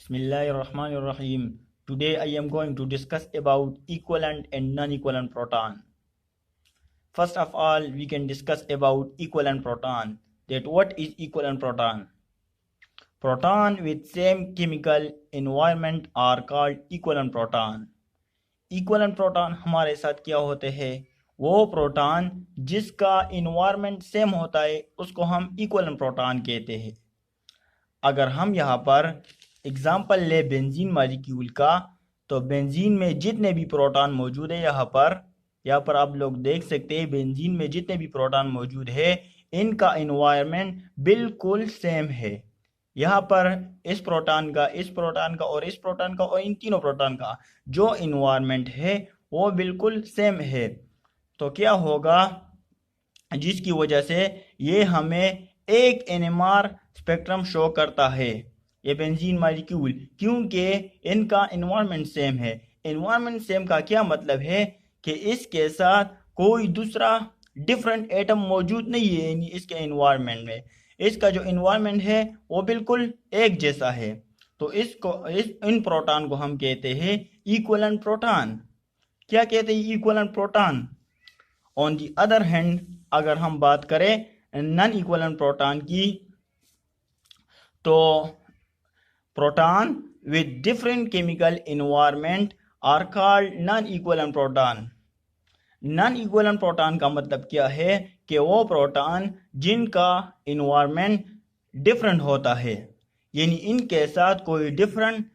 Bismillahirrahmanirrahim. Today I am going to discuss about equivalent and non-equivalent proton. First of all, we can discuss about equivalent proton. That what is equivalent proton? Proton with same chemical environment are called equivalent proton. Equivalent proton हमारे साथ क्या होते हैं? वो proton जिसका environment same होता है उसको हम इक्विवेलेंट प्रोटॉन कहते हैं. अगर हम यहाँ पर एग्जाम्पल ले बेंजीन मॉलिक्यूल का, तो बेंजीन में जितने भी प्रोटॉन मौजूद है यहाँ पर आप लोग देख सकते हैं बेंजीन में जितने भी प्रोटॉन मौजूद है इनका इन्वायरमेंट बिल्कुल सेम है. यहाँ पर इस प्रोटॉन का और इस प्रोटॉन का और इन तीनों प्रोटॉन का जो इन्वायरमेंट है वो बिल्कुल सेम है. तो क्या होगा, जिसकी वजह से ये हमें एक NMR स्पेक्ट्रम शो करता है, ये बेंजीन मॉलिक्यूल, क्योंकि इनका इन्वायरमेंट सेम है. इन्वायरमेंट सेम का क्या मतलब है कि इसके साथ कोई दूसरा डिफरेंट एटम मौजूद नहीं है. यानी इसके इन्वायरमेंट में इसका जो इन्वायरमेंट है वो बिल्कुल एक जैसा है. तो इन प्रोटॉन को हम कहते हैं इक्विवेलेंट प्रोटॉन. क्या कहते हैं? Equivalent proton. On the other hand अगर हम बात करें नॉन इक्विवेलेंट प्रोटॉन की, तो proton with different chemical environment are called non equivalent proton. Non equivalent proton का मतलब क्या है कि वो प्रोटॉन जिनका इन्वायरमेंट डिफरेंट होता है, यानी इनके साथ कोई डिफरेंट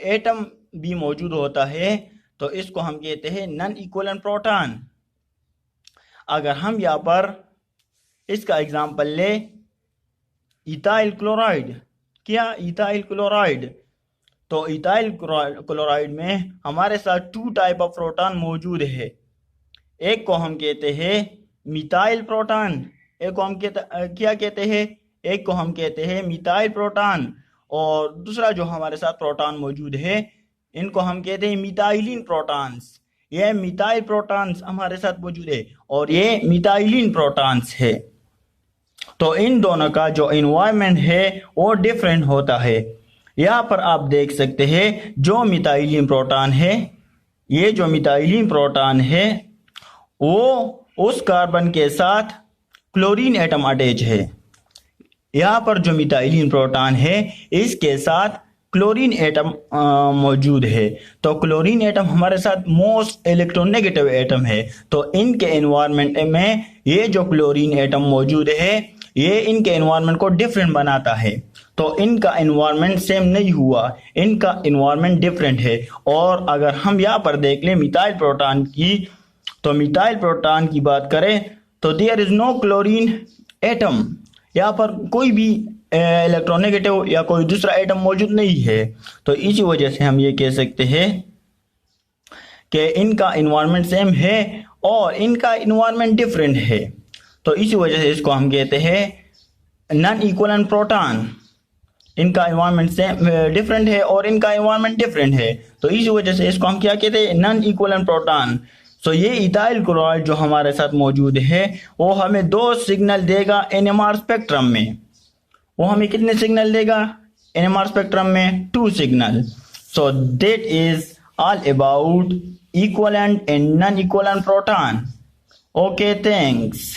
एटम भी मौजूद होता है, तो इसको हम कहते हैं नॉन इक्विवेलेंट प्रोटॉन. अगर हम यहाँ पर इसका एग्जांपल ले इथाइल क्लोराइड. क्या? Ethyl chloride. तो इथाइल क्लोराइड में हमारे साथ टू टाइप ऑफ प्रोटॉन मौजूद है. एक को हम कहते हैं मिथाइल प्रोटॉन, एक को हम क्या कहते हैं? एक को हम कहते हैं मिथाइल प्रोटॉन, और दूसरा जो हमारे साथ प्रोटॉन मौजूद है इनको हम कहते हैं मिथाइलिन प्रोटॉन्स. ये मिथाइल प्रोटॉन्स हमारे साथ मौजूद है और ये मिथाइलिन प्रोटॉन्स है. तो इन दोनों का जो इन्वायरमेंट है वो डिफरेंट होता है. यहाँ पर आप देख सकते हैं जो मिथाइलिन प्रोटॉन है, ये जो मिथाइलिन प्रोटॉन है वो उस कार्बन के साथ क्लोरीन एटम अटैच है. यहाँ पर जो मिथाइलिन प्रोटॉन है इसके साथ क्लोरीन एटम मौजूद है. तो क्लोरीन एटम हमारे साथ मोस्ट इलेक्ट्रोनेगेटिव एटम है. तो इनके एनवायरनमेंट में ये जो क्लोरीन एटम मौजूद है ये इनके एनवायरनमेंट को डिफरेंट बनाता है. तो इनका एनवायरनमेंट सेम नहीं हुआ, इनका एनवायरनमेंट डिफरेंट है. और अगर हम यहाँ पर देख लें मिथाइल प्रोटॉन की, तो मिथाइल प्रोटॉन की बात करें तो there is no chlorine atom. यहाँ पर कोई भी इलेक्ट्रोनेगेटिव या कोई दूसरा एटम मौजूद नहीं है. तो इसी वजह से हम ये कह सकते हैं कि इनका इन्वायरमेंट सेम है और इनका इन्वायरमेंट डिफरेंट है. तो इसी वजह से इसको हम कहते हैं नॉन इक्विवेलेंट प्रोटॉन. इनका इन्वायरमेंट सेम डिफरेंट है और इनका इन्वायरमेंट डिफरेंट है, तो इसी वजह से इसको हम क्या कहते हैं? Non equivalent proton. तो ये इथाइल क्लोराइड जो हमारे साथ मौजूद है वो हमें 2 सिग्नल देगा NMR स्पेक्ट्रम में. वो हमें कितने सिग्नल देगा NMR स्पेक्ट्रम में? 2 signal. So that is all about equivalent and non equivalent proton. Okay, thanks.